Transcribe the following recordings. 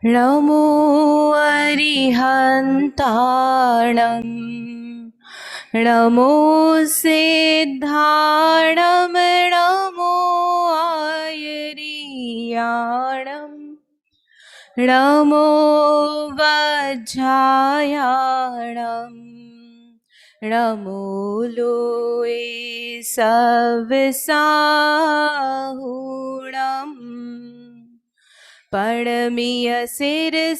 नमो अरिहन्ताणं नमो सिद्धाणं नमो आयर्याणं नमो वज्रायाणं नमो लोये सविसाहुणम् परमीय सिरसाणीमिं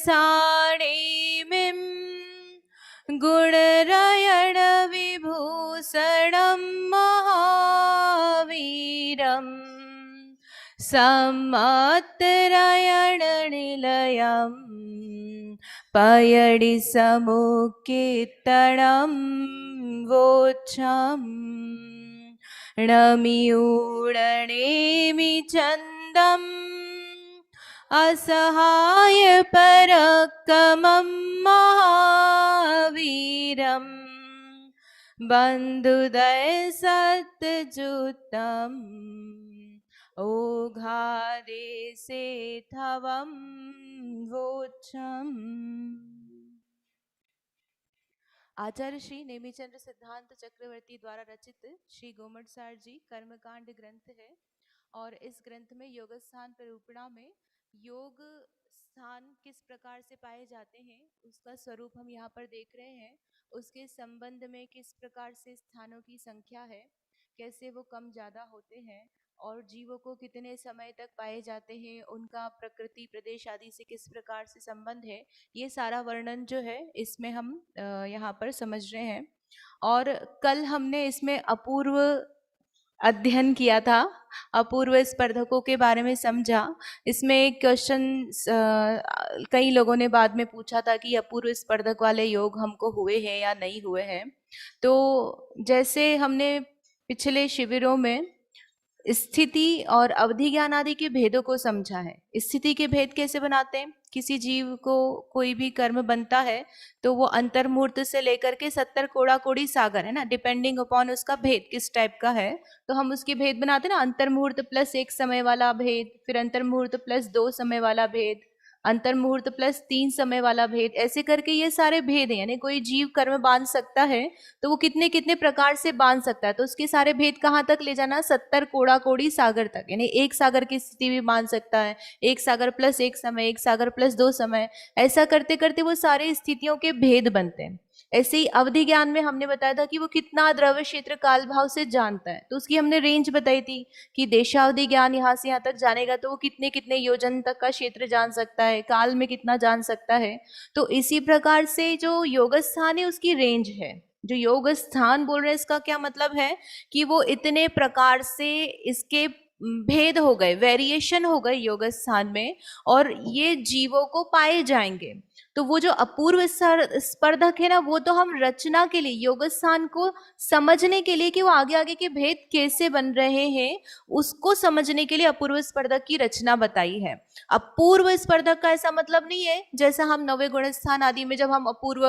गुणरयण विभूषणं महावीरं सम्मात्रयण निलयं पयडि समुक्कीर्तनं वोच्छम् नमियूरणेमि चन्दम् असहाय पराक्रमं महावीरं बन्धुदय सत्यजुतम् ओघादेशे थवं वोच्छम्। आचार्य श्री नेमिचंद्र सिद्धांत चक्रवर्ती द्वारा रचित श्री गोमटसार जी कर्मकांड ग्रंथ है और इस ग्रंथ में योगस्थान प्ररूपणा में योग स्थान किस प्रकार से पाए जाते हैं उसका स्वरूप हम यहाँ पर देख रहे हैं। उसके संबंध में किस प्रकार से स्थानों की संख्या है, कैसे वो कम ज़्यादा होते हैं और जीवों को कितने समय तक पाए जाते हैं, उनका प्रकृति प्रदेश आदि से किस प्रकार से संबंध है, ये सारा वर्णन जो है इसमें हम यहाँ पर समझ रहे हैं। और कल हमने इसमें अपूर्व अध्ययन किया था, अपूर्व स्पर्धकों के बारे में समझा। इसमें एक क्वेश्चन कई लोगों ने बाद में पूछा था कि अपूर्व स्पर्धक वाले योग हमको हुए हैं या नहीं हुए हैं। तो जैसे हमने पिछले शिविरों में स्थिति और अवधि ज्ञान आदि के भेदों को समझा है। स्थिति के भेद कैसे बनाते हैं, किसी जीव को कोई भी कर्म बनता है तो वो अंतर्मुहूर्त से लेकर के 70 कोड़ा कोड़ी सागर है ना, डिपेंडिंग अपॉन उसका भेद किस टाइप का है तो हम उसके भेद बनाते हैं ना। अंतर्मुहूर्त प्लस 1 समय वाला भेद, फिर अंतर्मुहूर्त प्लस 2 समय वाला भेद, अंतर्मुहूर्त प्लस 3 समय वाला भेद, ऐसे करके ये सारे भेद हैं। यानी कोई जीव कर्म बांध सकता है तो वो कितने कितने प्रकार से बांध सकता है, तो उसके सारे भेद कहाँ तक ले जाना, 70 कोड़ा कोड़ी सागर तक। यानी एक सागर की स्थिति भी बांध सकता है, एक सागर प्लस 1 समय, एक सागर प्लस 2 समय, ऐसा करते करते वो सारे स्थितियों के भेद बनते हैं। ऐसे ही अवधि ज्ञान में हमने बताया था कि वो कितना द्रव्य क्षेत्र काल भाव से जानता है, तो उसकी हमने रेंज बताई थी कि देशावधि ज्ञान यहाँ से यहाँ तक जानेगा तो वो कितने कितने योजन तक का क्षेत्र जान सकता है, काल में कितना जान सकता है। तो इसी प्रकार से जो योग स्थान है उसकी रेंज है। जो योग स्थान बोल रहे हैं इसका क्या मतलब है कि वो इतने प्रकार से इसके भेद हो गए, वेरिएशन हो गए योग स्थान में, और ये जीवों को पाए जाएंगे। तो वो जो अपूर्व स्पर्धक है ना, वो तो हम रचना के लिए, योग स्थान को समझने के लिए कि वो आगे आगे के भेद कैसे बन रहे हैं उसको समझने के लिए अपूर्व स्पर्धक की रचना बताई है। अपूर्व स्पर्धक का ऐसा मतलब नहीं है जैसा हम नवे गुण स्थान आदि में जब हम अपूर्व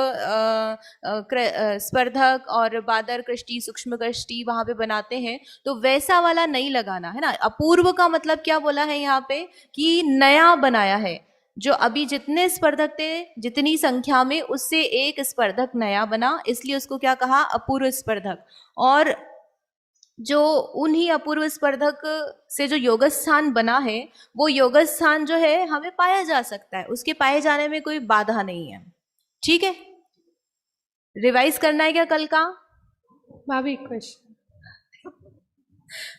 स्पर्धक और बादर कृष्टि सूक्ष्म कृष्टि वहां पे बनाते हैं तो वैसा वाला नहीं लगाना है ना। अपूर्व का मतलब क्या बोला है यहाँ पे कि नया बनाया है। जो अभी जितने स्पर्धक थे जितनी संख्या में उससे एक स्पर्धक नया बना, इसलिए उसको क्या कहा, अपूर्व स्पर्धक। और जो उन्हीं अपूर्व स्पर्धक से जो योगस्थान बना है वो योगस्थान जो है हमें पाया जा सकता है, उसके पाए जाने में कोई बाधा नहीं है। ठीक है, रिवाइज करना है क्या कल का? भाभी क्वेश्चन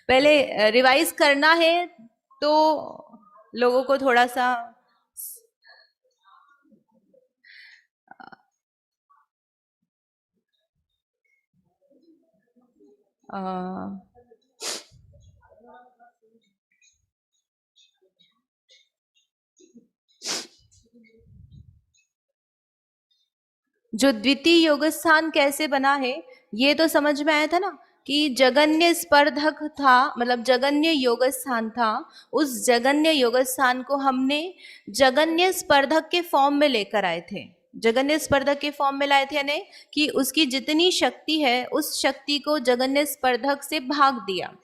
पहले रिवाइज करना है तो लोगों को थोड़ा सा जो द्वितीय योगस्थान कैसे बना है ये तो समझ में आया था ना कि जगन्य स्पर्धक था, मतलब जगन्य योगस्थान था। उस जगन्य योगस्थान को हमने जगन्य स्पर्धक के फॉर्म में लेकर आए थे। जगन्य स्पर्धक के फॉर्म में लाए थे यानी कि उसकी जितनी शक्ति है उस शक्ति को जगन्य स्पर्धक से भाग दिया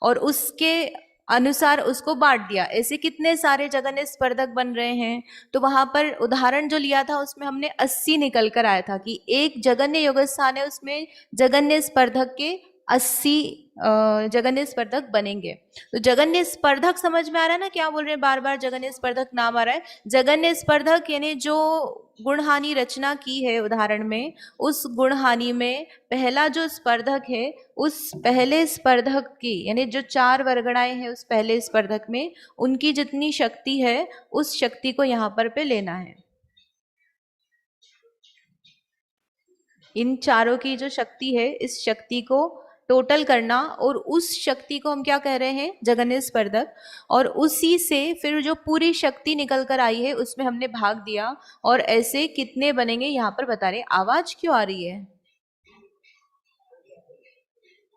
और उसके अनुसार उसको बांट दिया। ऐसे कितने सारे जगन्य स्पर्धक बन रहे हैं। तो वहां पर उदाहरण जो लिया था उसमें हमने 80 निकल कर आया था कि एक जगन्य योग स्थान है, उसमें जगन्य स्पर्धक के 80 जगन्य स्पर्धक बनेंगे। तो जगन्य स्पर्धक समझ में आ रहा है ना, क्या बोल रहे हैं, बार बार जगन्य स्पर्धक नाम आ रहा है। जगन्य स्पर्धक यानी जो गुणहानि रचना की है उदाहरण में, उस गुणहानि में पहला जो स्पर्धक है, उस पहले स्पर्धक की यानी जो 4 वर्गणाएं हैं उस पहले स्पर्धक में, उनकी जितनी शक्ति है उस शक्ति को यहाँ पर पे लेना है। इन चारों की जो शक्ति है, इस शक्ति को टोटल करना, और उस शक्ति को हम क्या कह रहे हैं, जगन्य स्पर्धक। और उसी से फिर जो पूरी शक्ति निकल कर आई है उसमें हमने भाग दिया, और ऐसे कितने बनेंगे यहाँ पर बता रहे। आवाज क्यों आ रही है?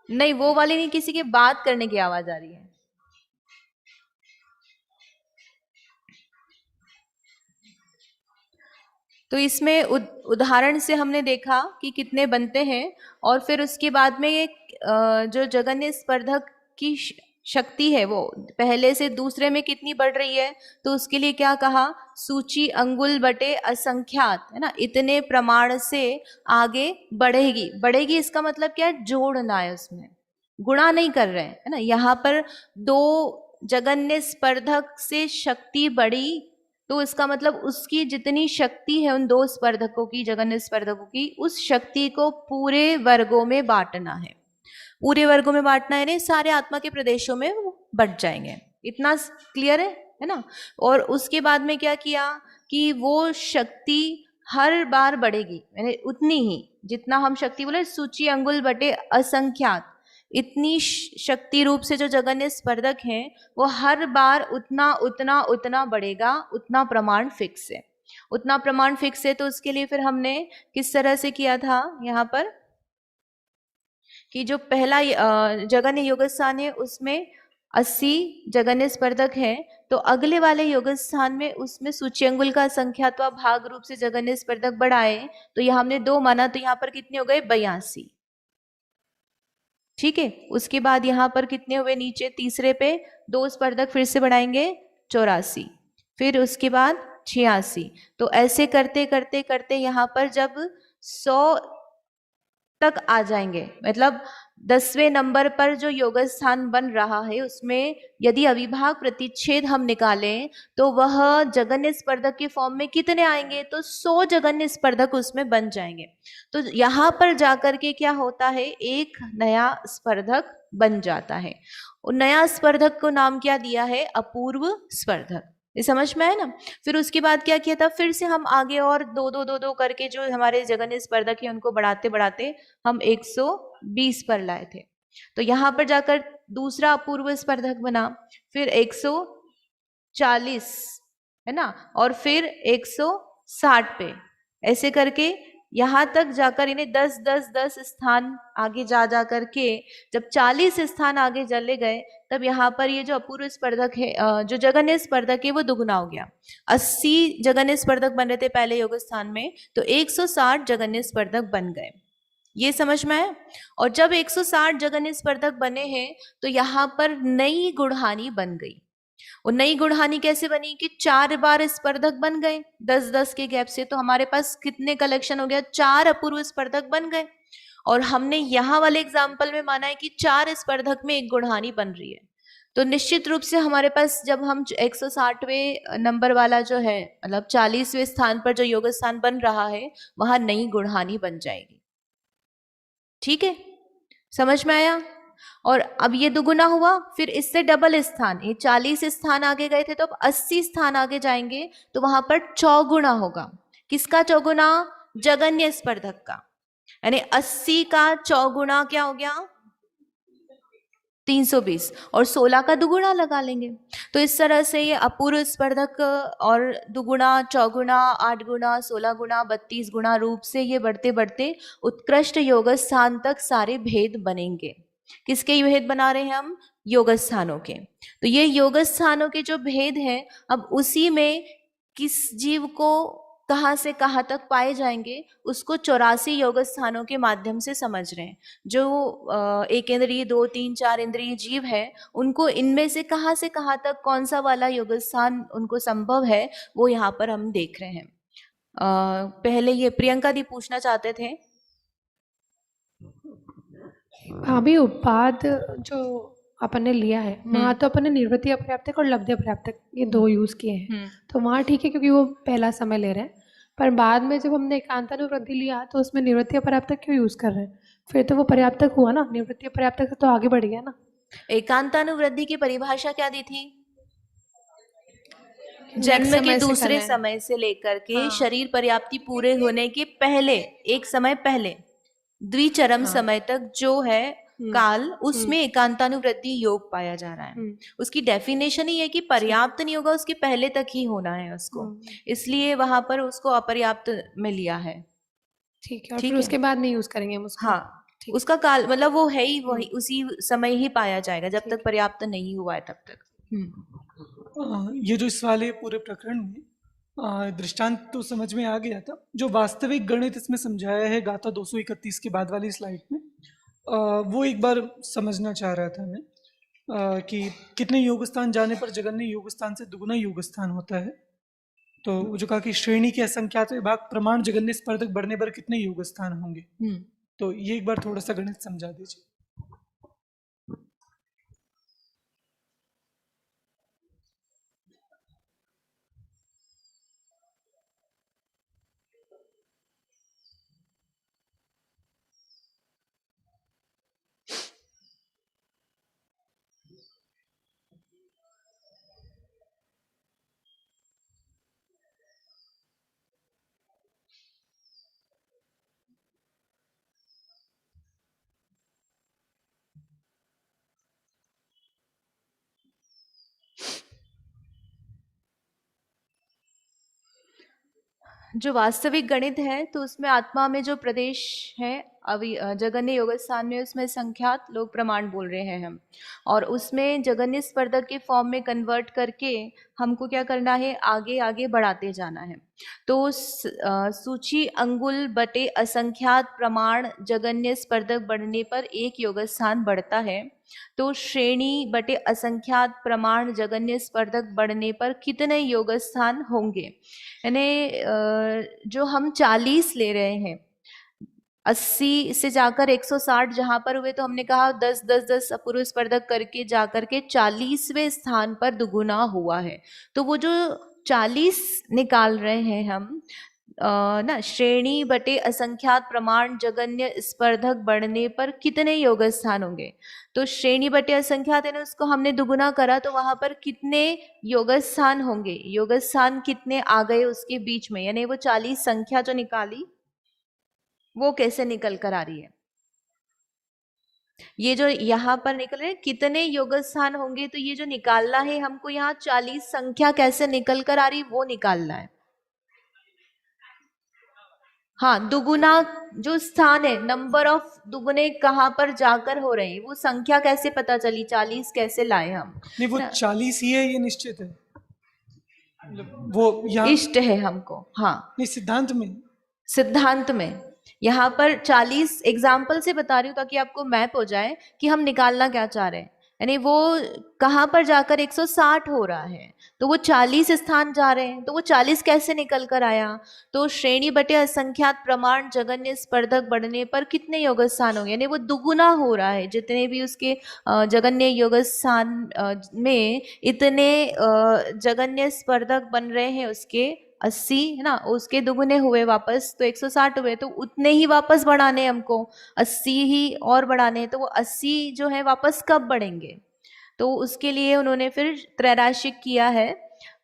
नहीं, वो वाली नहीं, किसी के बात करने की आवाज आ रही है। तो इसमें उदाहरण से हमने देखा कि कितने बनते हैं, और फिर उसके बाद में ये जो जगन्य स्पर्धक की शक्ति है वो पहले से दूसरे में कितनी बढ़ रही है, तो उसके लिए क्या कहा, सूची अंगुल बटे असंख्यात, है ना, इतने प्रमाण से आगे बढ़ेगी। बढ़ेगी इसका मतलब क्या है, जोड़ना है, उसमें गुणा नहीं कर रहे हैं, है ना। यहाँ पर 2 जगन्य स्पर्धक से शक्ति बढ़ी, तो इसका मतलब उसकी जितनी शक्ति है उन 2 स्पर्धकों की, जगन्य स्पर्धकों की, उस शक्ति को पूरे वर्गों में बांटना है। पूरे वर्गों में बांटना है, सारे आत्मा के प्रदेशों में बट जाएंगे। इतना क्लियर है ना। और उसके बाद में क्या किया कि वो शक्ति हर बार बढ़ेगी, यानी उतनी ही जितना हम शक्ति बोले, सूची अंगुल बटे असंख्यात, इतनी शक्ति रूप से जो जगन्य स्पर्धक हैं वो हर बार उतना उतना उतना बढ़ेगा। उतना प्रमाण फिक्स है, उतना प्रमाण फिक्स है। तो उसके लिए फिर हमने किस तरह से किया था यहाँ पर कि जो पहला जगन्य योग स्थान है उसमें 80 जगन्य स्पर्धक हैं, तो अगले वाले योग स्थान में उसमें सूच्यंगुल का संख्यात्वा भाग रूप से जगन्य स्पर्धक बढ़ाए, तो यहाँ हमने 2 माना, तो यहाँ पर कितने हो गए, 82। ठीक है। उसके बाद यहाँ पर कितने हुए, नीचे तीसरे पे 2 स्पर्धक फिर से बढ़ाएंगे, 84, फिर उसके बाद 86। तो ऐसे करते करते करते यहाँ पर जब 100 तक आ जाएंगे, मतलब 10वें नंबर पर जो योग स्थान बन रहा है उसमें यदि अविभाग प्रतिच्छेद हम निकालें तो वह जगन्य स्पर्धक के फॉर्म में कितने आएंगे, तो 100 जगन्य स्पर्धक उसमें बन जाएंगे। तो यहाँ पर जाकर के क्या होता है, एक नया स्पर्धक बन जाता है। और नया स्पर्धक को नाम क्या दिया है, अपूर्व स्पर्धक। ये समझ में है ना। फिर उसके बाद क्या किया था, फिर से हम आगे और 2-2-2-2 करके जो हमारे जगन्य स्पर्धक है उनको बढ़ाते बढ़ाते हम 120 पर लाए थे। तो यहाँ पर जाकर दूसरा अपूर्व स्पर्धक बना, फिर 140, है ना, और फिर 160 पे, ऐसे करके यहाँ तक जाकर इन्हें 10-10-10 स्थान आगे जा करके जब 40 स्थान आगे चले गए, तब यहाँ पर ये जो अपूर्व स्पर्धक है, जो जगन्य स्पर्धक है वो दुगुना हो गया। 80 जगन्य स्पर्धक बन रहे थे पहले योग स्थान में, तो 160 जगन्य स्पर्धक बन गए। ये समझ में है। और जब 160 जगन्य स्पर्धक बने हैं तो यहाँ पर नई गुणहानि बन गई। और नई गुणहानि कैसे बनी कि 4 बार स्पर्धक बन गए 10-10 के गैप से। तो हमारे पास कितने कलेक्शन हो गया, 4 अपूर्व स्पर्धक बन गए। और हमने यहाँ वाले एग्जाम्पल में माना है कि 4 स्पर्धक में एक गुणहानि बन रही है। तो निश्चित रूप से हमारे पास जब हम 160वें नंबर वाला जो है, मतलब 40वें स्थान पर जो योग स्थान बन रहा है, वहां नई गुणहानि बन जाएगी। ठीक है, समझ में आया। और अब ये दुगुना हुआ, फिर इससे डबल स्थान, ये 40 स्थान आगे गए थे तो अब 80 स्थान आगे जाएंगे, तो वहां पर चौगुना होगा। किसका चौगुना, जगन्य स्पर्धक का। यानी 80 का चौगुना क्या हो गया, 320, और 16 का दुगुना लगा लेंगे। तो इस तरह से ये अपूर्व स्पर्धक और दुगुना, चौगुना, 8 गुना, 16 गुना, 32 गुना रूप से ये बढ़ते बढ़ते उत्कृष्ट योग स्थान तक सारे भेद बनेंगे। किसके भेद बना रहे हैं हम, योग स्थानों के। तो ये योग स्थानों के जो भेद हैं, अब उसी में किस जीव को कहाँ से कहाँ तक पाए जाएंगे, उसको 84 योग स्थानों के माध्यम से समझ रहे हैं। जो एक इंद्रिय, 2, 3, 4 इंद्रिय जीव है, उनको इनमें से कहाँ तक कौन सा वाला योग स्थान उनको संभव है, वो यहाँ पर हम देख रहे हैं। पहले ये प्रियंका दी पूछना चाहते थे। अभी उपाद जो अपन ने लिया है, वहाँ तो अपन ने निर्वृत्ति अपर्याप्तक और लब्धि अपर्याप्तक ये दो यूज किए हैं, तो वहाँ ठीक है क्योंकि वो पहला समय ले रहे हैं। पर बाद में जब हमने एकांतानुवृद्धि लिया तो उसमें निर्वृत्ति अपर्याप्तक क्यों यूज कर रहे हैं? फिर तो वो पर्याप्तक हुआ ना, निर्वृत्ति अपर्याप्तक से तो आगे बढ़ गया ना। एकांतानुवृद्धि की परिभाषा क्या दी थी? जन्म के दूसरे समय से लेकर के शरीर पर्याप्ति पूरे होने के पहले, एक समय पहले, द्विचरम समय तक जो है काल, उसमें एकांतानुवृत्ति योग पाया जा रहा है। उसकी डेफिनेशन ही है कि पर्याप्त नहीं होगा, उसके पहले तक ही होना है उसको, इसलिए वहां पर उसको अपर्याप्त में लिया है। ठीक है, और फिर उसके बाद नहीं यूज करेंगे हम उसको। हाँ, उसका काल मतलब वो है ही वही, उसी समय ही पाया जाएगा, जब तक पर्याप्त नहीं हुआ है तब तक। ये जो इस वाले पूरे प्रकरण में दृष्टांत तो समझ में आ गया था। जो वास्तविक गणित इसमें समझाया है गाथा 231 के बाद वाली स्लाइड में, वो एक बार समझना चाह रहा था मैं, कि कितने योग स्थान जाने पर जगन्य योग स्थान से दुगुना योग स्थान होता है। तो जो कहा कि श्रेणी के असंख्यात विभाग प्रमाण जगन्य स्पर्धक बढ़ने पर कितने योग स्थान होंगे, तो ये एक बार थोड़ा सा गणित समझा दीजिए। जो वास्तविक गणित है, तो उसमें आत्मा में जो प्रदेश है अभी जगन्य योग स्थान में, उसमें संख्यात लोग प्रमाण बोल रहे हैं हम, और उसमें जगन्य स्पर्धक के फॉर्म में कन्वर्ट करके हमको क्या करना है, आगे आगे बढ़ाते जाना है। तो सूची अंगुल बटे असंख्यात प्रमाण जगन्य स्पर्धक बढ़ने पर एक योग स्थान बढ़ता है। तो श्रेणी बटे असंख्यात प्रमाण जगन्य स्पर्धक बढ़ने पर कितने योग स्थान होंगे, यानी जो हम 40 ले रहे हैं, 80 से जाकर 160 जहां पर हुए, तो हमने कहा 10-10-10 पूर्व स्पर्धक करके जाकर के 40वें स्थान पर दुगुना हुआ है। तो वो जो 40 निकाल रहे हैं हम ना, श्रेणी बटे असंख्यात प्रमाण जगन्य स्पर्धक बढ़ने पर कितने योग स्थान होंगे, तो श्रेणी बटे असंख्यात है ना, उसको हमने दुगुना करा, तो वहां पर कितने योग स्थान होंगे, योग स्थान कितने आ गए उसके बीच में, यानी वो 40 संख्या जो निकाली वो कैसे निकल कर आ रही है। ये जो यहाँ पर निकल रहे कितने योग स्थान होंगे, तो ये जो निकालना है हमको, यहाँ 40 संख्या कैसे निकल कर आ रही वो निकालना है। हाँ, दुगुना जो स्थान है, नंबर ऑफ दुगुने कहाँ पर जाकर हो रहे हैं, वो संख्या कैसे पता चली, 40 कैसे लाए हम? नहीं, वो 40 ही है, ये निश्चित है, वो इष्ट है हमको। हाँ, नहीं, सिद्धांत में यहाँ पर 40 एग्जाम्पल से बता रही हूँ ताकि आपको मैप हो जाए कि हम निकालना क्या चाह रहे हैं, यानी वो कहाँ पर जाकर 160 हो रहा है, तो वो 40 स्थान जा रहे हैं, तो वो 40 कैसे निकल कर आया, तो श्रेणी बटे असंख्यात प्रमाण जगन्य स्पर्धक बढ़ने पर कितने योग स्थान होंगे, यानी वो दुगुना हो रहा है, जितने भी उसके जगन्य योग स्थान में इतने जगन्य स्पर्धक बन रहे हैं, उसके 80 है ना, उसके दुगुने हुए वापस, तो 160 हुए, तो उतने ही वापस बढ़ाने हमको, 80 ही और बढ़ाने हैं, तो वो 80 जो है वापस कब बढ़ेंगे, तो उसके लिए उन्होंने फिर त्रैराशिक किया है,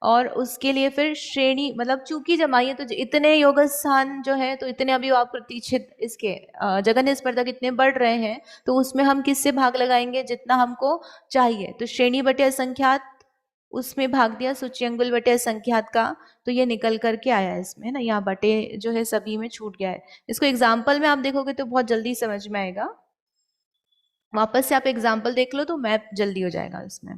और उसके लिए फिर श्रेणी मतलब चूंकि जमाई है, तो इतने योग स्थान जो है, तो इतने अभी आप प्रतिशत इसके जगन्य स्पर्धक इतने बढ़ रहे हैं, तो उसमें हम किससे भाग लगाएंगे, जितना हमको चाहिए, तो श्रेणी बटे असंख्यात उसमें भाग दिया, सूची अंगुल बटे असंख्यात का, तो ये निकल करके आया इसमें ना, यहाँ बटे जो है सभी में छूट गया है। इसको एग्जाम्पल में आप देखोगे तो बहुत जल्दी समझ में आएगा, वापस से आप एग्जाम्पल देख लो तो मैप जल्दी हो जाएगा इसमें।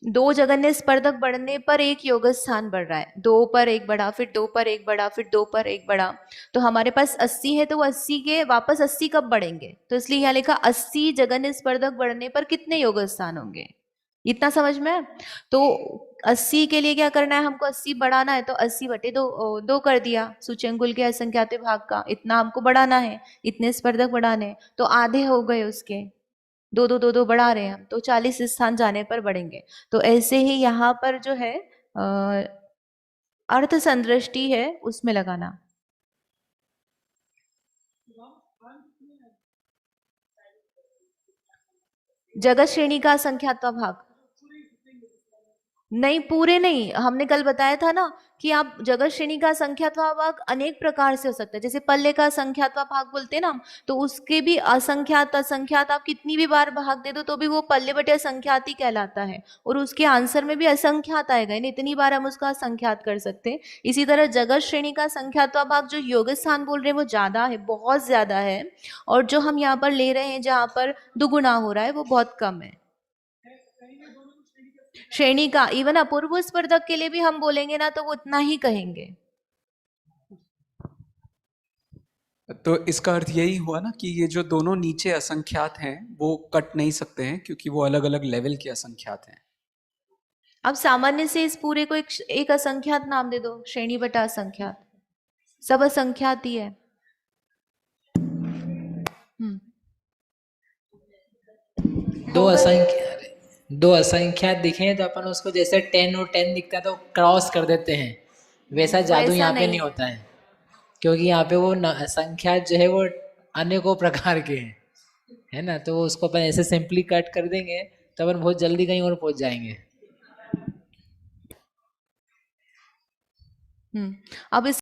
2 जगन्य स्पर्धक बढ़ने पर एक योग स्थान बढ़ रहा है, 2 पर एक बढ़ा, फिर 2 पर एक बढ़ा, फिर 2 पर एक बढ़ा, तो हमारे पास 80 है, तो वो 80 के वापस 80 कब बढ़ेंगे, तो इसलिए यहाँ लिखा 80 जगन्य स्पर्धक बढ़ने पर कितने योग स्थान होंगे, इतना समझ में है? तो 80 के लिए क्या करना है, हमको 80 बढ़ाना है, तो 80 बटे 2 कर दिया, सूच्यंकुल के असंख्यात भाग का इतना हमको बढ़ाना है, इतने स्पर्धक बढ़ाने हैं, तो आधे हो गए उसके, 2 बढ़ा रहे हैं हम, तो 40 स्थान जाने पर बढ़ेंगे। तो ऐसे ही यहाँ पर जो है अर्थ संदृष्टि है उसमें लगाना। जगत श्रेणी का संख्यात्वा भाग नहीं, पूरे नहीं, हमने कल बताया था ना कि आप जगत श्रेणी का संख्यात्वा भाग अनेक प्रकार से हो सकता है, जैसे पल्ले का संख्यात्वा भाग बोलते हैं ना हम, तो उसके भी असंख्यात असंख्यात आप कितनी भी बार भाग दे दो तो भी वो पल्ले बटे असंख्यात ही कहलाता है, और उसके आंसर में भी असंख्यात आएगा, यानी इतनी बार हम उसका असंख्यात कर सकते हैं। इसी तरह जगत श्रेणी का संख्यात्वा भाग जो योग स्थान बोल रहे हैं वो ज्यादा है, बहुत ज्यादा है, और जो हम यहाँ पर ले रहे हैं जहाँ पर दुगुना हो रहा है वो बहुत कम है। श्रेणी का इवन अपूर्व स्पर्धक के लिए भी हम बोलेंगे ना तो वो उतना ही कहेंगे। तो इसका अर्थ यही हुआ ना कि ये जो दोनों नीचे असंख्यात हैं वो कट नहीं सकते हैं क्योंकि वो अलग अलग लेवल के असंख्यात हैं। अब सामान्य से इस पूरे को एक असंख्यात नाम दे दो, श्रेणी बटा असंख्यात, सब असंख्यात ही है। दो असंख्यात दिखे तो अपन उसको जैसे 10 और 10 दिखता है तो क्रॉस कर देते हैं, वैसा जादू यहाँ पे नहीं होता है, क्योंकि यहाँ पे वो असंख्यात जो है वो अनेकों प्रकार के हैं, है ना, तो उसको अपन ऐसे सिंपली कट कर देंगे तो अपन बहुत जल्दी कहीं और पहुंच जाएंगे। अब इस